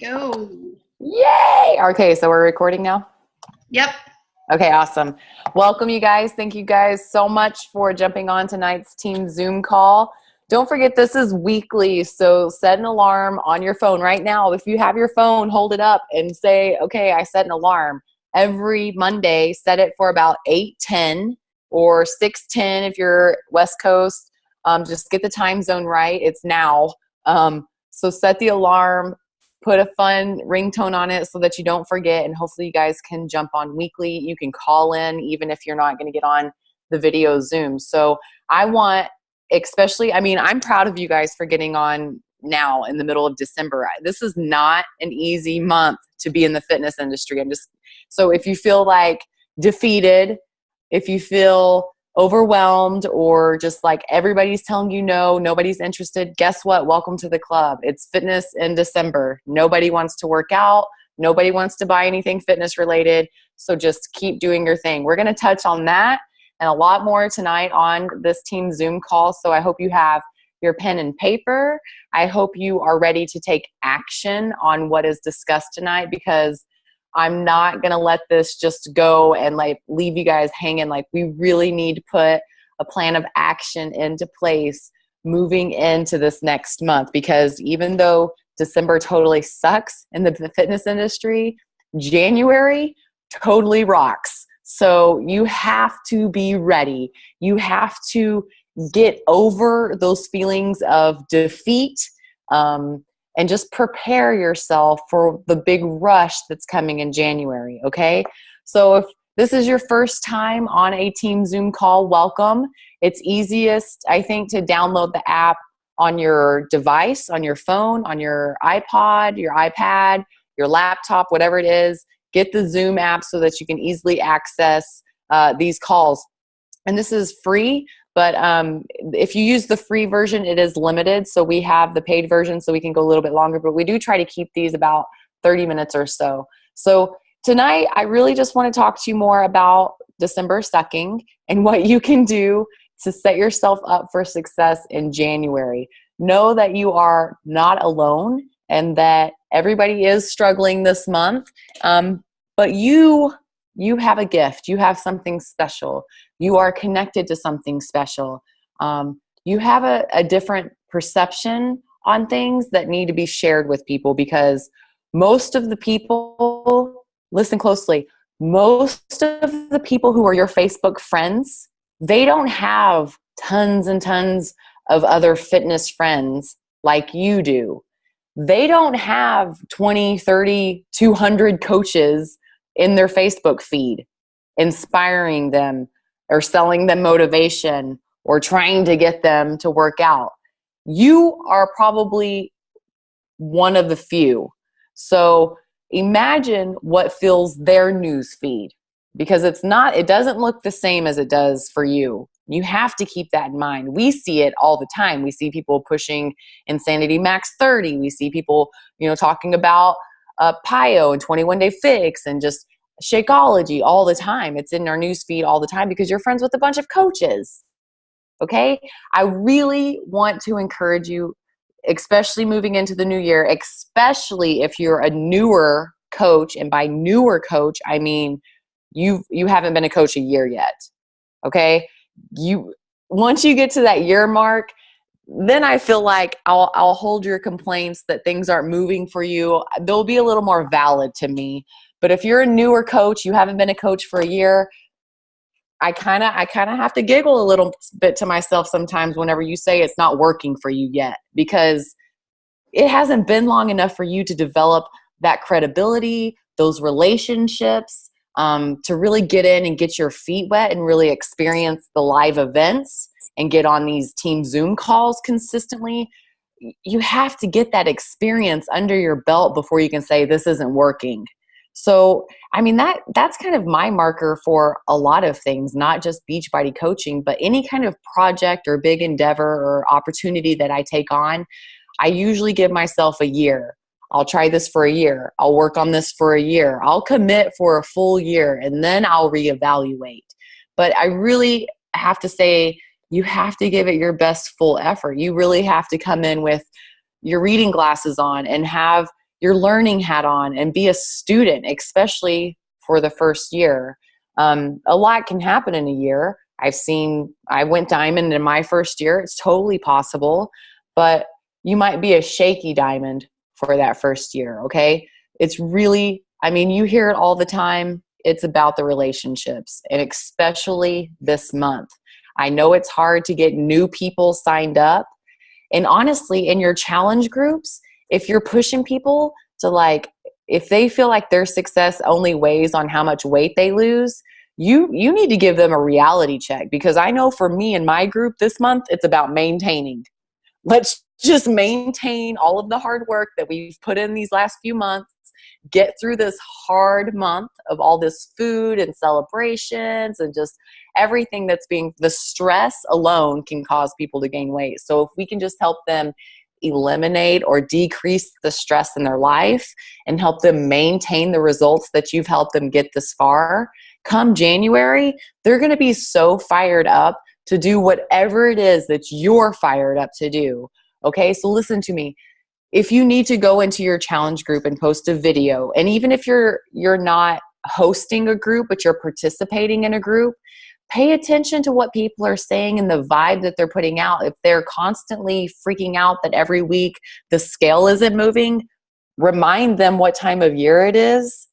Go. Yay! Okay, so we're recording now? Yep. Okay, awesome. Welcome, you guys. Thank you guys so much for jumping on tonight's team Zoom call. Don't forget, this is weekly, so set an alarm on your phone right now. If you have your phone, hold it up and say, okay, I set an alarm. Every Monday, set it for about 8:10 or 6:10 if you're West Coast. Just get the time zone right. It's now. So set the alarm. Put a fun ringtone on it so that you don't forget, and hopefully you guys can jump on weekly. You can call in even if you're not going to get on the video Zoom. So I want, I'm proud of you guys for getting on now in the middle of December. This is not an easy month to be in the fitness industry. So if you feel like defeated, if you feel overwhelmed, or just like everybody's telling you no, nobody's interested, guess what? Welcome to the club. It's fitness in December. Nobody wants to work out. Nobody wants to buy anything fitness related. So just keep doing your thing. We're going to touch on that and a lot more tonight on this team Zoom call. So I hope you have your pen and paper. I hope you are ready to take action on what is discussed tonight, because I'm not going to let this just go and like leave you guys hanging. Like, we really need to put a plan of action into place moving into this next month, because even though December totally sucks in the fitness industry, January totally rocks. So you have to be ready. You have to get over those feelings of defeat, and just prepare yourself for the big rush that's coming in January, okay? So if this is your first time on a team Zoom call, welcome. It's easiest, I think, to download the app on your device, on your phone, on your iPod, your iPad, your laptop, whatever it is. Get the Zoom app so that you can easily access these calls. And this is free. But if you use the free version, it is limited. So we have the paid version so we can go a little bit longer. But we do try to keep these about 30 minutes or so. So tonight, I really just want to talk to you more about December sucking and what you can do to set yourself up for success in January. Know that you are not alone and that everybody is struggling this month. But you have a gift. You have something special. You are connected to something special. You have a different perception on things that need to be shared with people, because most of the people, listen closely, most of the people who are your Facebook friends, they don't have tons and tons of other fitness friends like you do. They don't have 20, 30, 200 coaches in their Facebook feed inspiring them or selling them motivation or trying to get them to work out. You are probably one of the few. So imagine what fills their news feed, because it doesn't look the same as it does for you. You have to keep that in mind. We see it all the time. We see people pushing Insanity Max 30. We see people, talking about PiYo and 21 Day Fix and just Shakeology all the time. It's in our news feed all the time because you're friends with a bunch of coaches. Okay? I really want to encourage you, especially moving into the new year, especially if you're a newer coach. And by newer coach, I mean you haven't been a coach a year yet. Okay? Once you get to that year mark, then I feel like I'll hold your complaints that things aren't moving for you. They'll be a little more valid to me. But if you're a newer coach, you haven't been a coach for a year, I kind of have to giggle a little bit to myself sometimes whenever you say it's not working for you yet, because it hasn't been long enough for you to develop that credibility, those relationships, to really get in and get your feet wet and really experience the live events and get on these team Zoom calls consistently. You have to get that experience under your belt before you can say this isn't working. So, that's kind of my marker for a lot of things, not just Beachbody coaching, but any kind of project or big endeavor or opportunity that I take on. I usually give myself a year. I'll try this for a year. I'll work on this for a year. I'll commit for a full year, and then I'll reevaluate. But I really have to say, you have to give it your best full effort. You really have to come in with your reading glasses on and have your learning hat on and be a student, especially for the first year. A lot can happen in a year. I went diamond in my first year. It's totally possible, but you might be a shaky diamond for that first year. Okay. It's really, you hear it all the time. It's about the relationships, and especially this month. I know it's hard to get new people signed up. And honestly, in your challenge groups, if you're pushing people to if they feel like their success only weighs on how much weight they lose, you need to give them a reality check. Because I know for me and my group this month, it's about maintaining. Let's just maintain all of the hard work that we've put in these last few months, get through this hard month of all this food and celebrations and just everything the stress alone can cause people to gain weight. So if we can just help them eliminate or decrease the stress in their life and help them maintain the results that you've helped them get this far, come January, they're going to be so fired up to do whatever it is that you're fired up to do. Okay, so listen to me. If you need to go into your challenge group and post a video, and even if you're not hosting a group, but you're participating in a group, pay attention to what people are saying and the vibe that they're putting out. If they're constantly freaking out that every week the scale isn't moving, remind them what time of year it is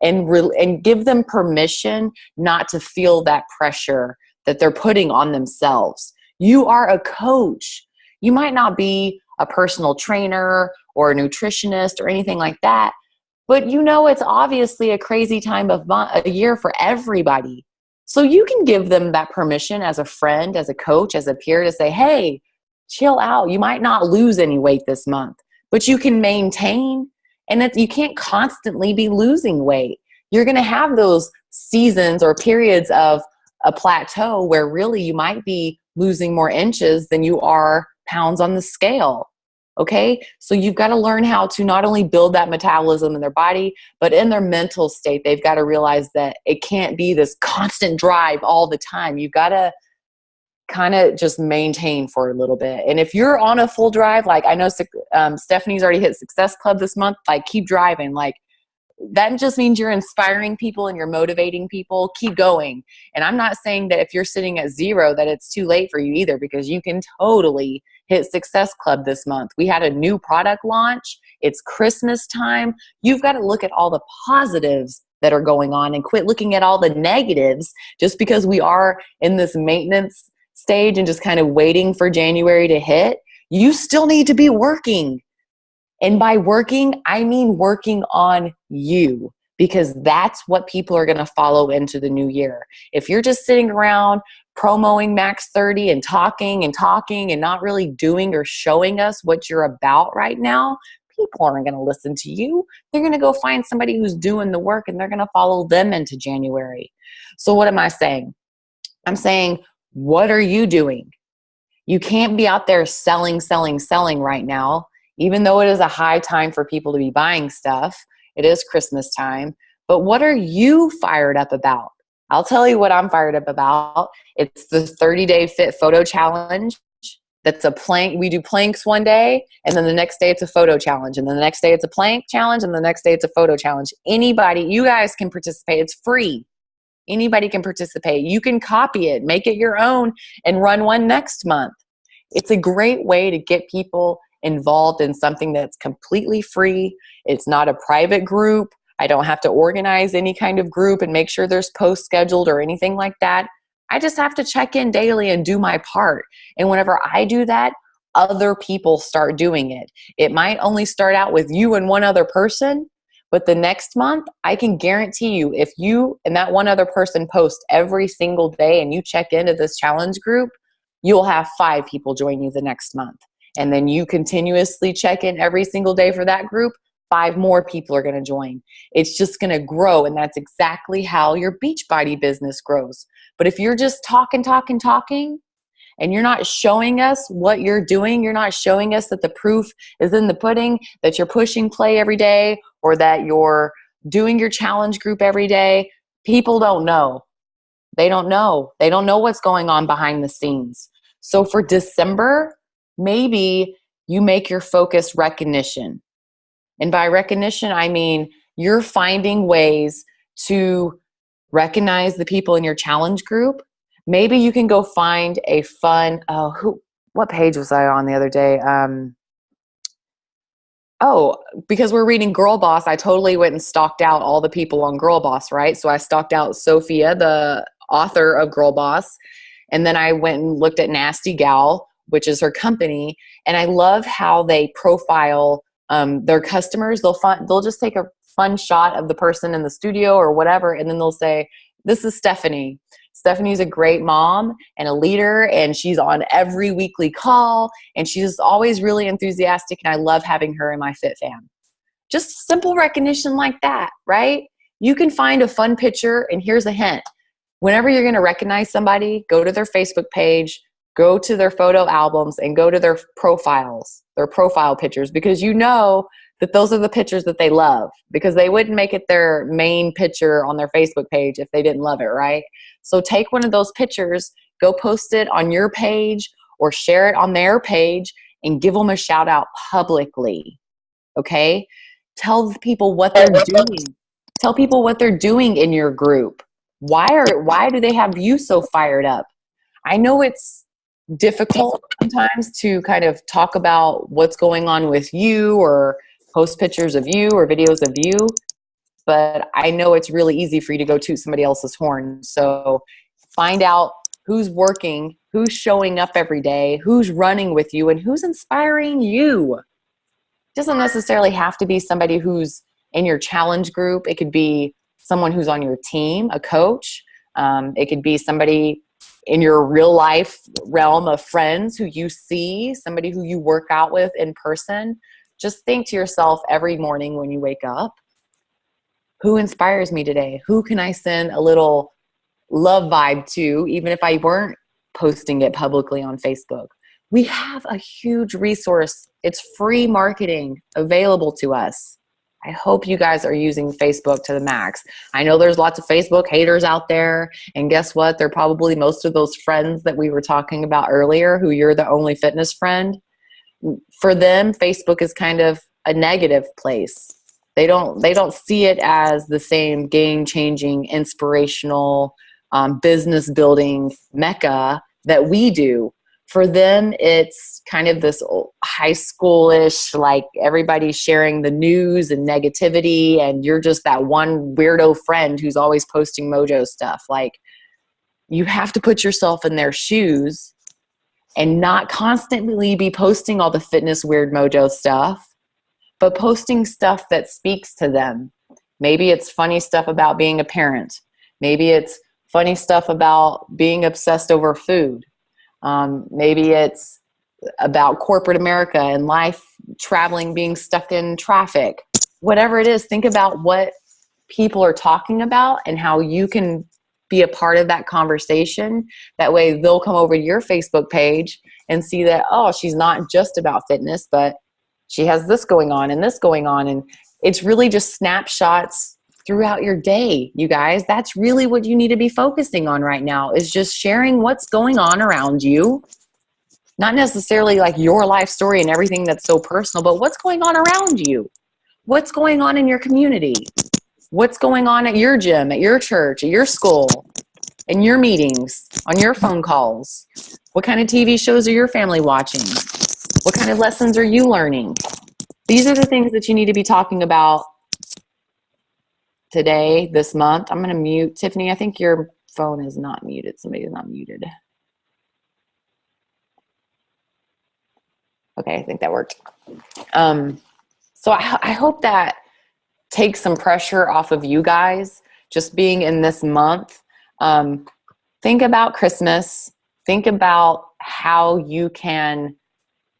and give them permission not to feel that pressure that they're putting on themselves. You are a coach. You might not be a personal trainer or a nutritionist or anything like that, but it's obviously a crazy time of a year for everybody. So you can give them that permission as a friend, as a coach, as a peer to say, hey, chill out. You might not lose any weight this month, but you can maintain, and you can't constantly be losing weight. You're going to have those seasons or periods of a plateau where really you might be losing more inches than you are pounds on the scale. Okay, so you've got to learn how to not only build that metabolism in their body, but in their mental state, they've got to realize that it can't be this constant drive all the time. You've got to kind of just maintain for a little bit. And if you're on a full drive, like I know Stephanie's already hit Success Club this month, keep driving. That just means you're inspiring people and you're motivating people. Keep going. And I'm not saying that if you're sitting at 0 that it's too late for you either, because you can totally hit Success Club this month. We had a new product launch. It's Christmas time. You've got to look at all the positives that are going on and quit looking at all the negatives just because we are in this maintenance stage and just kind of waiting for January to hit. You still need to be working. And by working, I mean working on you, because that's what people are going to follow into the new year. If you're just sitting around promoting Max 30 and talking and not really doing or showing us what you're about right now, people aren't going to listen to you. They're going to go find somebody who's doing the work and they're going to follow them into January. So what am I saying? I'm saying, what are you doing? You can't be out there selling right now. Even though it is a high time for people to be buying stuff, it is Christmas time. But what are you fired up about? I'll tell you what I'm fired up about. It's the 30-day fit photo challenge. That's a plank. We do planks one day, and then the next day it's a photo challenge, and then the next day it's a plank challenge, and the next day it's a photo challenge. Anybody, you guys can participate. It's free. Anybody can participate. You can copy it, make it your own, and run one next month. It's a great way to get people involved in something that's completely free. It's not a private group. I don't have to organize any kind of group and make sure there's post scheduled or anything like that. I just have to check in daily and do my part. And whenever I do that, other people start doing it. It might only start out with you and one other person, but the next month, I can guarantee you, if you and that one other person post every single day and you check into this challenge group, you'll have 5 people join you the next month. And then you continuously check in every single day for that group, 5 more people are going to join. It's just going to grow. And that's exactly how your Beachbody business grows. But if you're just talking, and you're not showing us what you're doing, you're not showing us that the proof is in the pudding, that you're pushing play every day, or that you're doing your challenge group every day, people don't know. They don't know. They don't know what's going on behind the scenes. So for December, maybe you make your focus recognition. And by recognition, I mean you're finding ways to recognize the people in your challenge group. Maybe you can go find a fun, what page was I on the other day? Because we're reading Girl Boss, I totally went and stalked out all the people on Girl Boss, right? So I stalked out Sophia, the author of Girl Boss. And then I went and looked at Nasty Gal, which is her company. And I love how they profile their customers. They'll just take a fun shot of the person in the studio or whatever. And then they'll say, this is Stephanie. Stephanie's a great mom and a leader, and she's on every weekly call, and she's always really enthusiastic, and I love having her in my Fit Fam. Just simple recognition like that, right? You can find a fun picture, and here's a hint. Whenever you're going to recognize somebody, go to their Facebook page, go to their photo albums, and go to their profiles, their profile pictures, because you know that those are the pictures that they love, because they wouldn't make it their main picture on their Facebook page if they didn't love it, right? So take one of those pictures, go post it on your page or share it on their page and give them a shout out publicly, okay? Tell people what they're doing. Tell people what they're doing in your group. Why do they have you so fired up? I know it's difficult sometimes to kind of talk about what's going on with you or post pictures of you or videos of you, but I know it's really easy for you to go toot somebody else's horn. So find out who's working, who's showing up every day, who's running with you, and who's inspiring you. It doesn't necessarily have to be somebody who's in your challenge group. It could be someone who's on your team, a coach. It could be somebody in your real life realm of friends who you see, somebody who you work out with in person. Just think to yourself every morning when you wake up, who inspires me today? Who can I send a little love vibe to, even if I weren't posting it publicly on Facebook? We have a huge resource. It's free marketing available to us. I hope you guys are using Facebook to the max. I know there's lots of Facebook haters out there, and guess what? They're probably most of those friends that we were talking about earlier, who you're the only fitness friend. For them, Facebook is kind of a negative place. They don't see it as the same game-changing, inspirational, business-building mecca that we do. For them, it's kind of this high schoolish, like everybody's sharing the news and negativity, and you're just that one weirdo friend who's always posting mojo stuff. Like, you have to put yourself in their shoes and not constantly be posting all the fitness weird mojo stuff, but posting stuff that speaks to them. Maybe it's funny stuff about being a parent. Maybe it's funny stuff about being obsessed over food. Maybe it's about corporate America and life, traveling, being stuck in traffic. Whatever it is, think about what people are talking about and how you can be a part of that conversation. That way they'll come over to your Facebook page and see that, oh, she's not just about fitness, but she has this going on and this going on. And it's really just snapshots throughout your day, you guys. That's really what you need to be focusing on right now, is just sharing what's going on around you. Not necessarily like your life story and everything that's so personal, but what's going on around you? What's going on in your community? What's going on at your gym, at your church, at your school, in your meetings, on your phone calls? What kind of TV shows are your family watching? What kind of lessons are you learning? These are the things that you need to be talking about today, this month. I'm going to mute. Tiffany, I think your phone is not muted. Somebody is not muted. Okay, I think that worked. So I hope that takes some pressure off of you guys, just being in this month. Think about Christmas. Think about how you can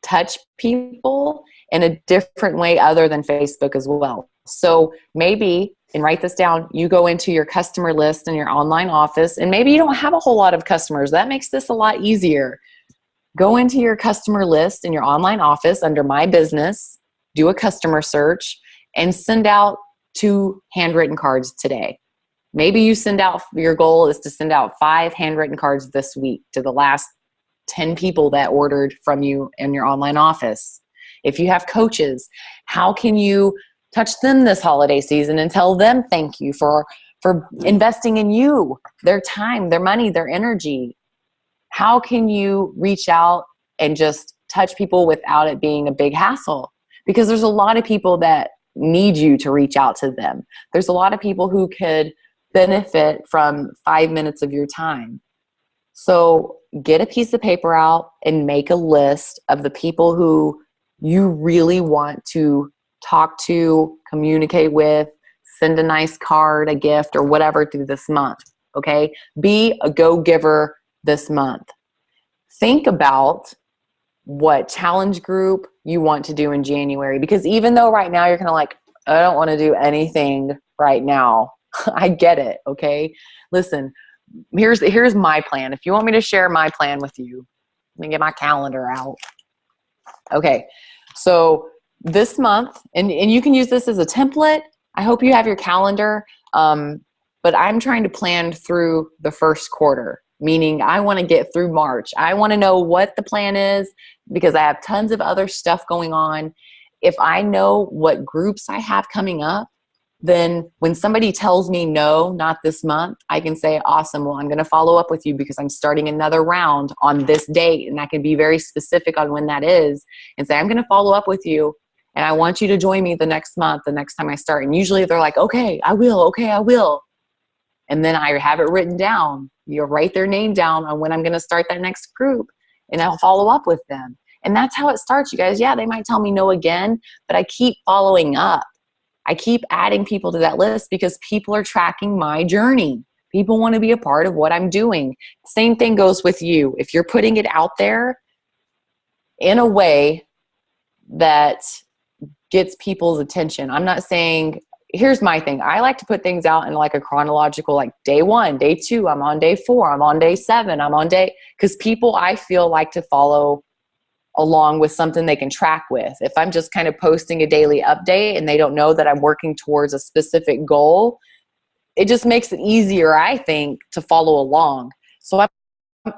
touch people in a different way other than Facebook as well. So maybe, and write this down, you go into your customer list in your online office, and maybe you don't have a whole lot of customers. That makes this a lot easier. Go into your customer list in your online office under My Business, do a customer search, and send out 2 handwritten cards today. Maybe you send out, your goal is to send out 5 handwritten cards this week to the last 10 people that ordered from you in your online office. If you have coaches, how can you touch them this holiday season and tell them thank you for investing in you, their time, their money, their energy. How can you reach out and just touch people without it being a big hassle? Because there's a lot of people that need you to reach out to them. There's a lot of people who could benefit from 5 minutes of your time. So get a piece of paper out and make a list of the people who you really want to talk to, communicate with, send a nice card, a gift, or whatever through this month. Okay? Be a go-giver this month. Think about what challenge group you want to do in January. Because even though right now you're kind of like, I don't want to do anything right now. I get it. Okay? Listen, here's my plan. If you want me to share my plan with you, let me get my calendar out. Okay. So this month, and you can use this as a template. I hope you have your calendar. But I'm trying to plan through the first quarter, meaning I want to get through March. I want to know what the plan is because I have tons of other stuff going on. If I know what groups I have coming up, then when somebody tells me no, not this month, I can say, awesome, well, I'm going to follow up with you because I'm starting another round on this date. And I can be very specific on when that is and say, I'm going to follow up with you. And I want you to join me the next month, the next time I start. And usually they're like, okay, I will. Okay, I will. And then I have it written down. You'll write their name down on when I'm going to start that next group. And I'll follow up with them. And that's how it starts, you guys. Yeah, they might tell me no again, but I keep following up. I keep adding people to that list because people are tracking my journey. People want to be a part of what I'm doing. Same thing goes with you. If you're putting it out there in a way that gets people's attention. I'm not saying, here's my thing. I like to put things out in like a chronological, like day 1, day 2, I'm on day 4, I'm on day 7, I'm on day, because people I feel like to follow along with something they can track with. If I'm just kind of posting a daily update and they don't know that I'm working towards a specific goal, it just makes it easier, I think, to follow along. So I'm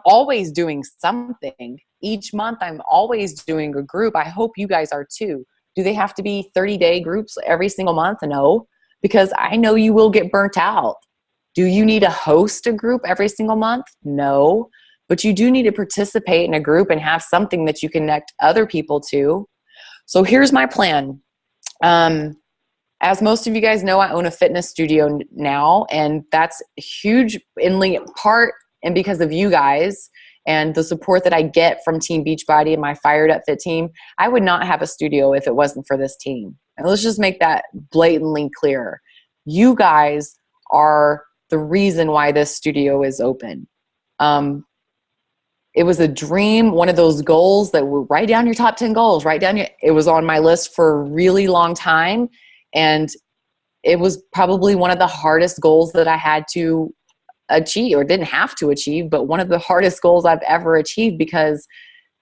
always doing something. Each month I'm always doing a group. I hope you guys are too. Do they have to be 30-day groups every single month? No, because I know you will get burnt out. Do you need to host a group every single month? No. But you do need to participate in a group and have something that you connect other people to. So here's my plan. As most of you guys know, I own a fitness studio now, and that's huge in part and because of you guys and the support that I get from Team Beachbody and my Fired Up Fit team. I would not have a studio if it wasn't for this team. And let's just make that blatantly clear. You guys are the reason why this studio is open. It was a dream, one of those goals that were write down your top 10 goals, it was on my list for a really long time. And it was probably one of the hardest goals that I had to achieve, or didn't have to achieve, but one of the hardest goals I've ever achieved because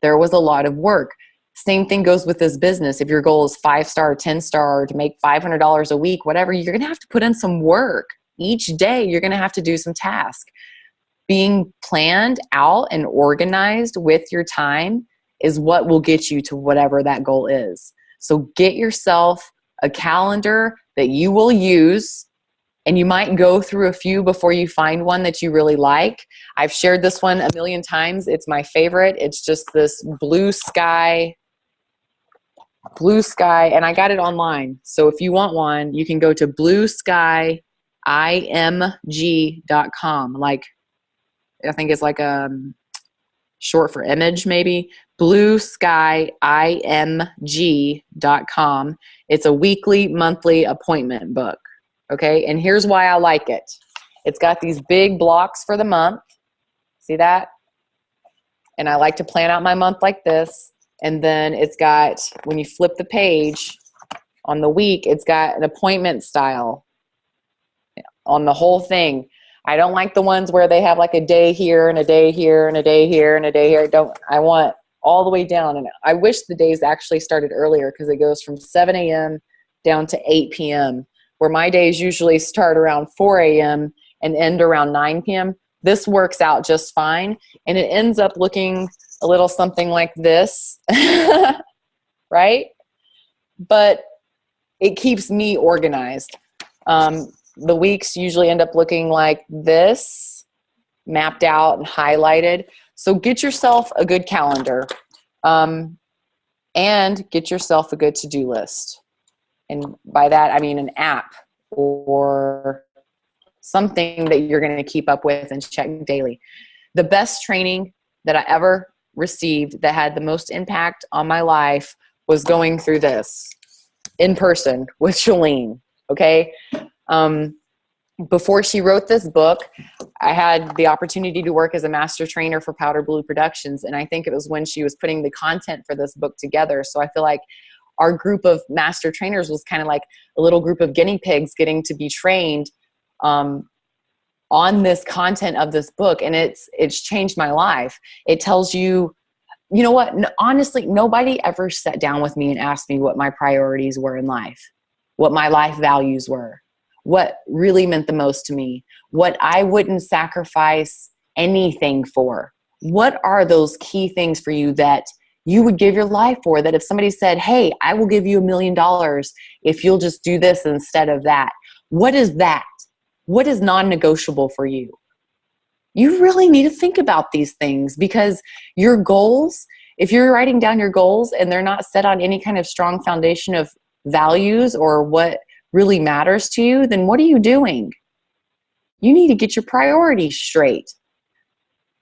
there was a lot of work. Same thing goes with this business. If your goal is 5-star, 10-star, to make $500 a week, whatever, you're going to have to put in some work. Each day, you're going to have to do some tasks. Being planned out and organized with your time is what will get you to whatever that goal is. So get yourself a calendar that you will use, and you might go through a few before you find one that you really like. I've shared this one a million times. It's my favorite. It's just this blue sky, and I got it online. So if you want one, you can go to blueskyimg.com. Like, I think it's like short for image, maybe. blueskyimg.com. It's a weekly, monthly appointment book. Okay, and here's why I like it. It's got these big blocks for the month. See that? And I like to plan out my month like this. And then it's got, when you flip the page on the week, it's got an appointment style on the whole thing. I don't like the ones where they have like a day here and a day here and a day here and a day here. I want all the way down. And I wish the days actually started earlier because it goes from 7 a.m. down to 8 p.m. where my days usually start around 4 a.m. and end around 9 p.m. This works out just fine. And it ends up looking a little something like this, right? But it keeps me organized. The weeks usually end up looking like this, mapped out and highlighted. So get yourself a good calendar, and get yourself a good to-do list. And by that, I mean an app or something that you're going to keep up with and check daily. The best training that I ever received that had the most impact on my life was going through this in person with Chalene. Okay. Before she wrote this book, I had the opportunity to work as a master trainer for Powder Blue Productions. And I think it was when she was putting the content for this book together. So I feel like our group of master trainers was kind of like a little group of guinea pigs getting to be trained on this content of this book. And it's changed my life. It tells you, you know what, honestly, nobody ever sat down with me and asked me what my priorities were in life, what my life values were, what really meant the most to me, what I wouldn't sacrifice anything for. What are those key things for you that you would give your life for, that if somebody said, hey, I will give you $1 million if you'll just do this instead of that? What is that? What is non-negotiable for you? You really need to think about these things, because your goals, if you're writing down your goals and they're not set on any kind of strong foundation of values or what really matters to you, then what are you doing? You need to get your priorities straight.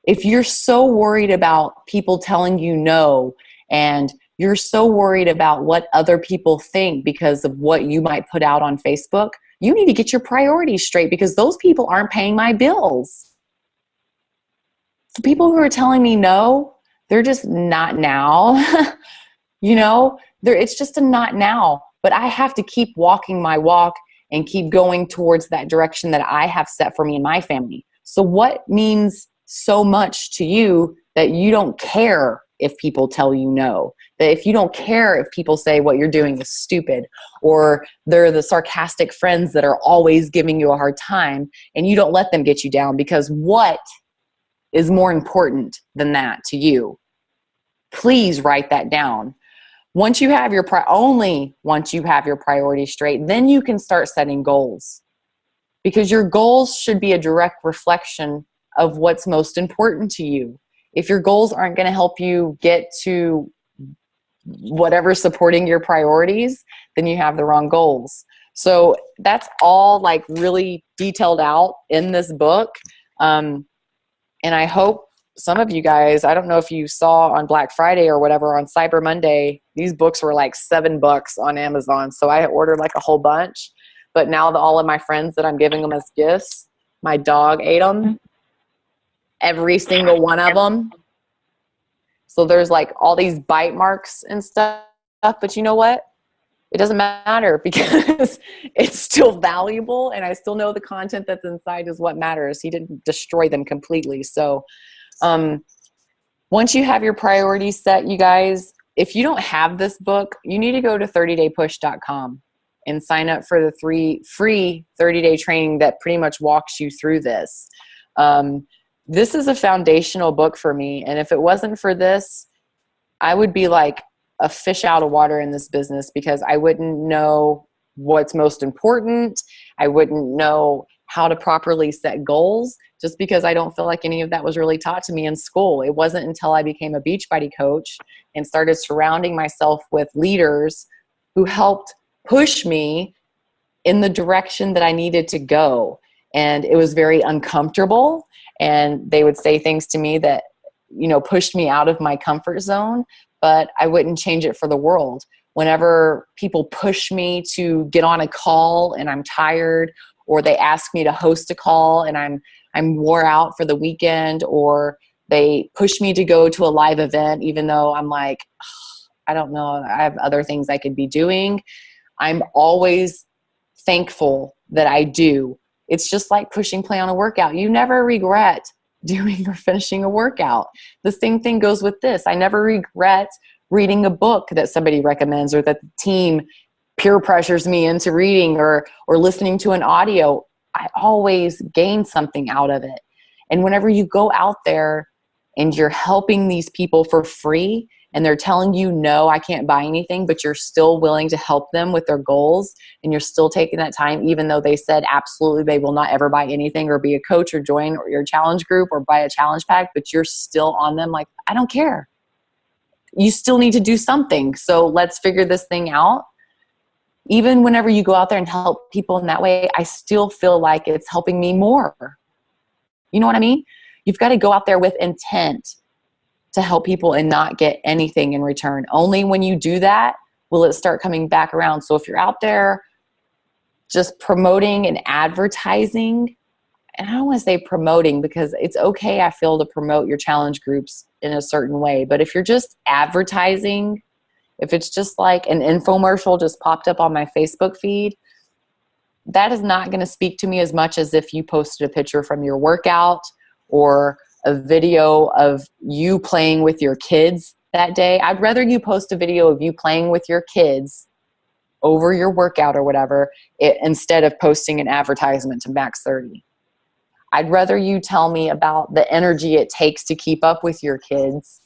If you're so worried about people telling you no, and you're so worried about what other people think because of what you might put out on Facebook, you need to get your priorities straight, because those people aren't paying my bills. The people who are telling me no, they're just not now. You know, it's just a not now. But I have to keep walking my walk and keep going towards that direction that I have set for me and my family. So what means so much to you that you don't care if people tell you no? That if you don't care if people say what you're doing is stupid, or they're the sarcastic friends that are always giving you a hard time, and you don't let them get you down, because what is more important than that to you? Please write that down. Once you have your once you have your priorities straight, then you can start setting goals, because your goals should be a direct reflection of what's most important to you. If your goals aren't going to help you get to whatever's supporting your priorities, then you have the wrong goals. So that's all like really detailed out in this book. And I hope some of you guys, I don't know if you saw on Black Friday or whatever, on Cyber Monday, these books were like $7 on Amazon. So I ordered like a whole bunch, but now all of my friends that I'm giving them as gifts, my dog ate them, every single one of them. So there's like all these bite marks and stuff, but you know what? It doesn't matter, because it's still valuable, and I still know the content that's inside is what matters. He didn't destroy them completely. So once you have your priorities set, you guys, if you don't have this book, you need to go to 30daypush.com and sign up for the free 30-day training that pretty much walks you through this. This is a foundational book for me. And if it wasn't for this, I would be like a fish out of water in this business, because I wouldn't know what's most important. I wouldn't know how to properly set goals, just because I don't feel like any of that was really taught to me in school. It wasn't until I became a Beachbody coach and started surrounding myself with leaders who helped push me in the direction that I needed to go. And it was very uncomfortable. And they would say things to me that, you know, pushed me out of my comfort zone, but I wouldn't change it for the world. Whenever people push me to get on a call and I'm tired, or they ask me to host a call and I'm wore out for the weekend, or they push me to go to a live event, even though I'm like, I don't know, I have other things I could be doing, I'm always thankful that I do. It's just like pushing play on a workout. You never regret doing or finishing a workout. The same thing goes with this. I never regret reading a book that somebody recommends, or that the team peer pressures me into reading, or listening to an audio. I always gain something out of it. And whenever you go out there and you're helping these people for free, and they're telling you, no, I can't buy anything, but you're still willing to help them with their goals, and you're still taking that time, even though they said absolutely they will not ever buy anything or be a coach or join your challenge group or buy a challenge pack, but you're still on them like, I don't care. You still need to do something. So let's figure this thing out. Even whenever you go out there and help people in that way, I still feel like it's helping me more. You know what I mean? You've got to go out there with intent to help people and not get anything in return. Only when you do that will it start coming back around. So if you're out there just promoting and advertising, and I don't want to say promoting because it's okay, I feel, to promote your challenge groups in a certain way. But if you're just advertising, if it's just like an infomercial just popped up on my Facebook feed, that is not going to speak to me as much as if you posted a picture from your workout or a video of you playing with your kids that day. I'd rather you post a video of you playing with your kids over your workout or whatever, instead of posting an advertisement to Max 30. I'd rather you tell me about the energy it takes to keep up with your kids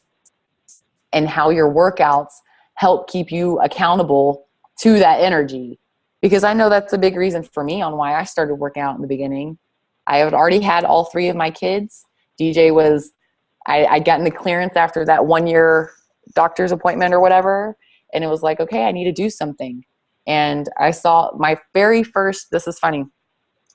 and how your workouts help keep you accountable to that energy. Because I know that's a big reason for me on why I started working out in the beginning. I had already had all 3 of my kids. DJ was, I'd gotten the clearance after that 1 year doctor's appointment or whatever. And it was like, okay, I need to do something. And I saw my very first, this is funny,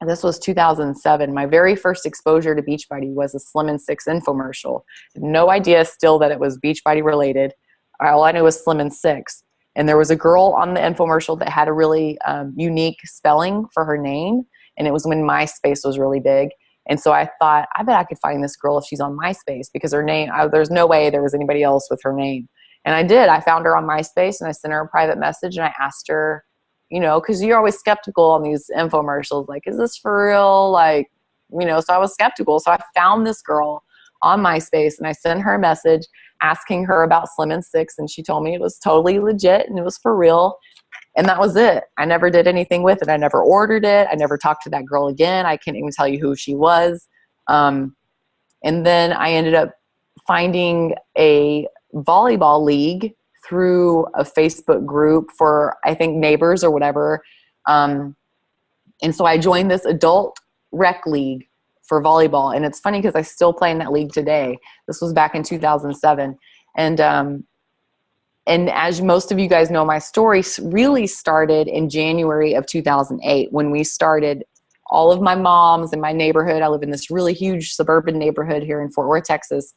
this was 2007. My very first exposure to Beachbody was a Slim and Six infomercial. No idea still that it was Beachbody related. All I knew was Slim and Six. And there was a girl on the infomercial that had a really unique spelling for her name. And it was when MySpace was really big. And so I thought, I bet I could find this girl if she's on MySpace, because her name, there's no way there was anybody else with her name. And I did. I found her on MySpace and I sent her a private message and I asked her, you know, because you're always skeptical on these infomercials. Like, is this for real? Like, you know, so I was skeptical. So I found this girl on MySpace and I sent her a message asking her about Slim and Six. And she told me it was totally legit and it was for real. And that was it. I never did anything with it. I never ordered it. I never talked to that girl again. I can't even tell you who she was. And then I ended up finding a volleyball league through a Facebook group for, I think, neighbors or whatever. And so I joined this adult rec league for volleyball. And it's funny because I still play in that league today. This was back in 2007. And as most of you guys know, my story really started in January of 2008 when we started. All of my moms in my neighborhood, I live in this really huge suburban neighborhood here in Fort Worth, Texas.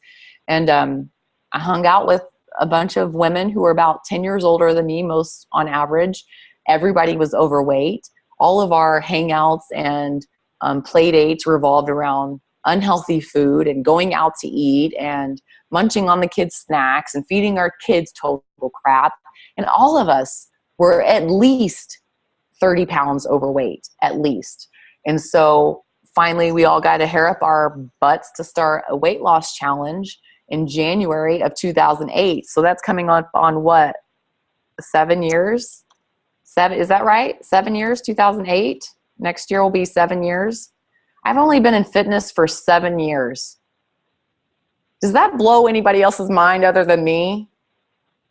And I hung out with a bunch of women who were about 10 years older than me, most on average. Everybody was overweight. All of our hangouts and play dates revolved around unhealthy food and going out to eat and munching on the kids' snacks and feeding our kids total crap. And all of us were at least 30 pounds overweight, at least. And so finally we all got to hair up our butts to start a weight loss challenge in January of 2008. So that's coming up on what, 7 years? Is that right? 7 years, 2008? Next year will be 7 years. I've only been in fitness for 7 years. Does that blow anybody else's mind other than me?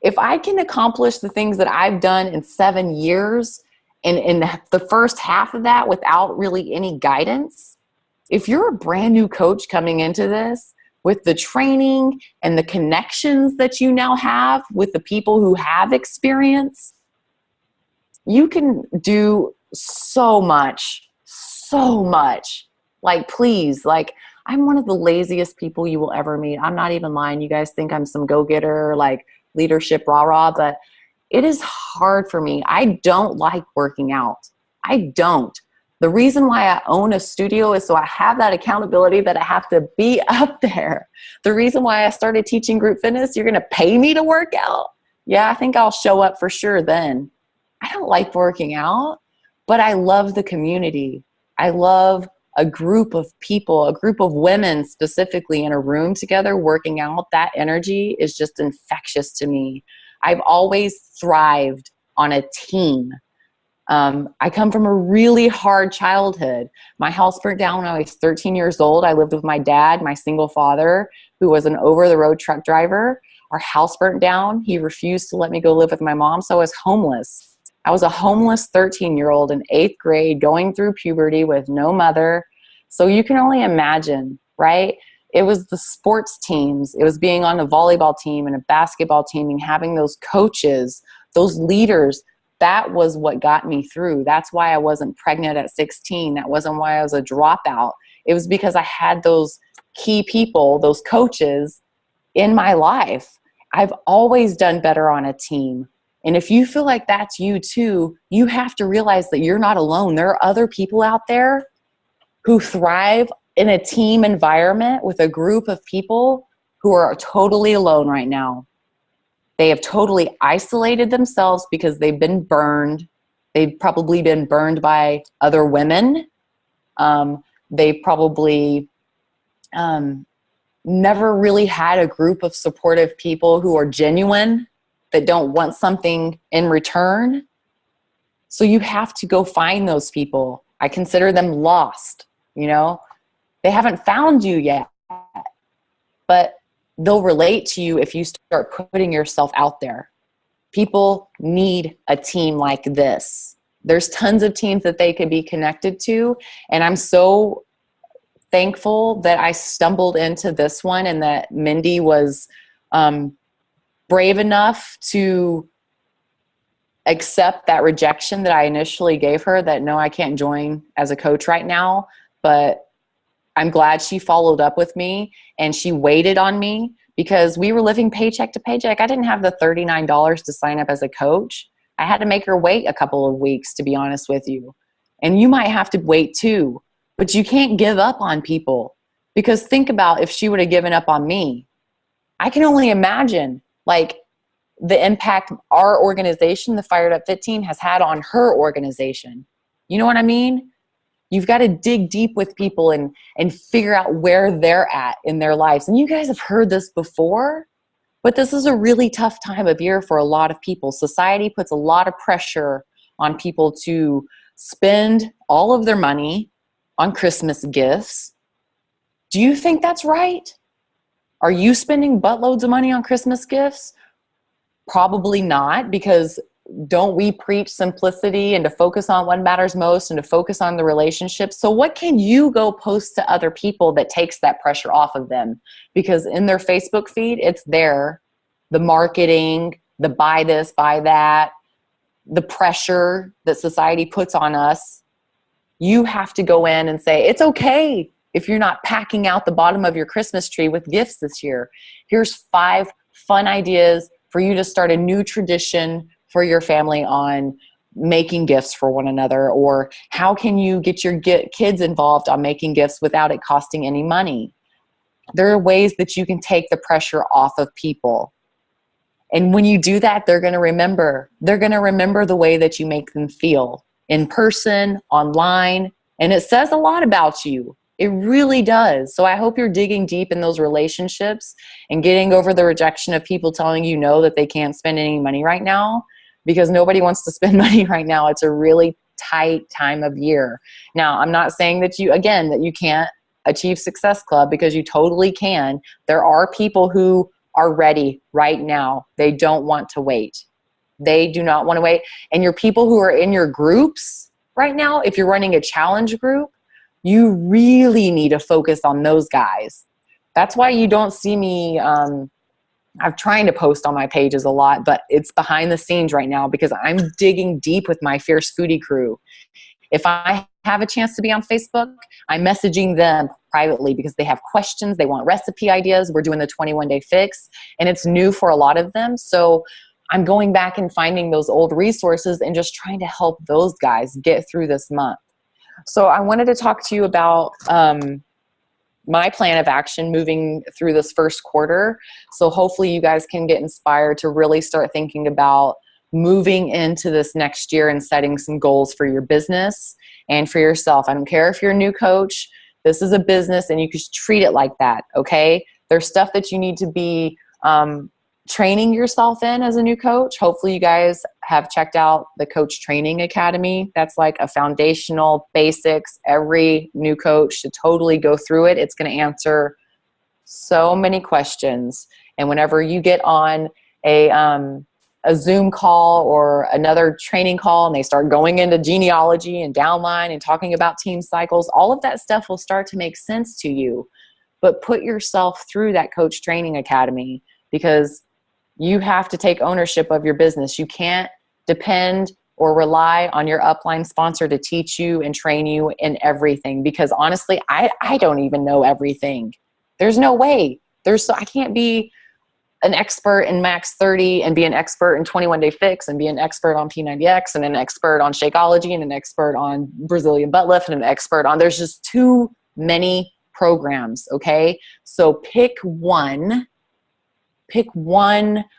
If I can accomplish the things that I've done in 7 years, and in the first half of that without really any guidance, if you're a brand new coach coming into this, with the training and the connections that you now have with the people who have experience, you can do so much. Like, please, like, I'm one of the laziest people you will ever meet. I'm not even lying. You guys think I'm some go-getter, like leadership rah-rah, but it is hard for me. I don't like working out. I don't. The reason why I own a studio is so I have that accountability that I have to be up there. The reason why I started teaching group fitness, you're going to pay me to work out? Yeah, I think I'll show up for sure then. I don't like working out, but I love the community. I love a group of people, a group of women specifically in a room together working out. That energy is just infectious to me. I've always thrived on a team. I come from a really hard childhood. My house burnt down when I was 13 years old. I lived with my dad, my single father, who was an over-the-road truck driver. Our house burnt down. He refused to let me go live with my mom, so I was homeless. I was a homeless 13-year-old in 8th grade going through puberty with no mother. So you can only imagine, right? It was the sports teams. It was being on a volleyball team and a basketball team and having those coaches, those leaders. That was what got me through. That's why I wasn't pregnant at 16. That wasn't why I was a dropout. It was because I had those key people, those coaches in my life. I've always done better on a team. And if you feel like that's you too, you have to realize that you're not alone. There are other people out there who thrive in a team environment with a group of people who are totally alone right now. They have totally isolated themselves because they've been burned. They've probably been burned by other women. They've probably never really had a group of supportive people who are genuine, that don't want something in return. So you have to go find those people. I consider them lost, you know. They haven't found you yet, but they'll relate to you if you start putting yourself out there. People need a team like this. There's tons of teams that they could be connected to, and I'm so thankful that I stumbled into this one and that Mindy was brave enough to accept that rejection that I initially gave her, that no, I can't join as a coach right now. But I'm glad she followed up with me and she waited on me, because we were living paycheck to paycheck. I didn't have the $39 to sign up as a coach. I had to make her wait a couple of weeks, to be honest with you. And you might have to wait too, but you can't give up on people, because think about if she would have given up on me. I can only imagine like the impact our organization, the Fired Up Fit team, has had on her organization. You know what I mean? You've got to dig deep with people and figure out where they're at in their lives. And you guys have heard this before, but this is a really tough time of year for a lot of people. Society puts a lot of pressure on people to spend all of their money on Christmas gifts. Do you think that's right? Are you spending buttloads of money on Christmas gifts? Probably not, because don't we preach simplicity and to focus on what matters most and to focus on the relationships? So what can you go post to other people that takes that pressure off of them? Because in their Facebook feed, it's there. The marketing, the buy this, buy that, the pressure that society puts on us. You have to go in and say, it's okay if you're not packing out the bottom of your Christmas tree with gifts this year. Here's 5 fun ideas for you to start a new tradition for your family on making gifts for one another, or how can you get your kids involved on making gifts without it costing any money? There are ways that you can take the pressure off of people. And when you do that, they're going to remember. They're going to remember the way that you make them feel in person, online, and it says a lot about you. It really does. So I hope you're digging deep in those relationships and getting over the rejection of people telling you no, that they can't spend any money right now, because nobody wants to spend money right now. It's a really tight time of year. Now, I'm not saying that you can't achieve Success Club, because you totally can. There are people who are ready right now. They don't want to wait. They do not want to wait. And your people who are in your groups right now, if you're running a challenge group, you really need to focus on those guys. That's why you don't see me, I'm trying to post on my pages a lot, but it's behind the scenes right now because I'm digging deep with my Fierce Foodie crew. If I have a chance to be on Facebook, I'm messaging them privately because they have questions. They want recipe ideas. We're doing the 21-day fix, and it's new for a lot of them. So I'm going back and finding those old resources and just trying to help those guys get through this month. So I wanted to talk to you about my plan of action moving through this first quarter. So hopefully you guys can get inspired to really start thinking about moving into this next year and setting some goals for your business and for yourself. I don't care if you're a new coach. This is a business and you can treat it like that, okay? There's stuff that you need to be training yourself in as a new coach. Hopefully you guys have checked out the Coach Training Academy. That's like a foundational basics. Every new coach should totally go through it. It's going to answer so many questions. And whenever you get on a Zoom call or another training call and they start going into genealogy and downline and talking about team cycles, all of that stuff will start to make sense to you. But put yourself through that coach training academy, because you have to take ownership of your business. You can't depend or rely on your upline sponsor to teach you and train you in everything, because honestly, I don't even know everything. There's no way. I can't be an expert in Max 30 and be an expert in 21 Day Fix and be an expert on P90X and an expert on Shakeology and an expert on Brazilian butt lift and an expert on, there's just too many programs. Okay. So pick one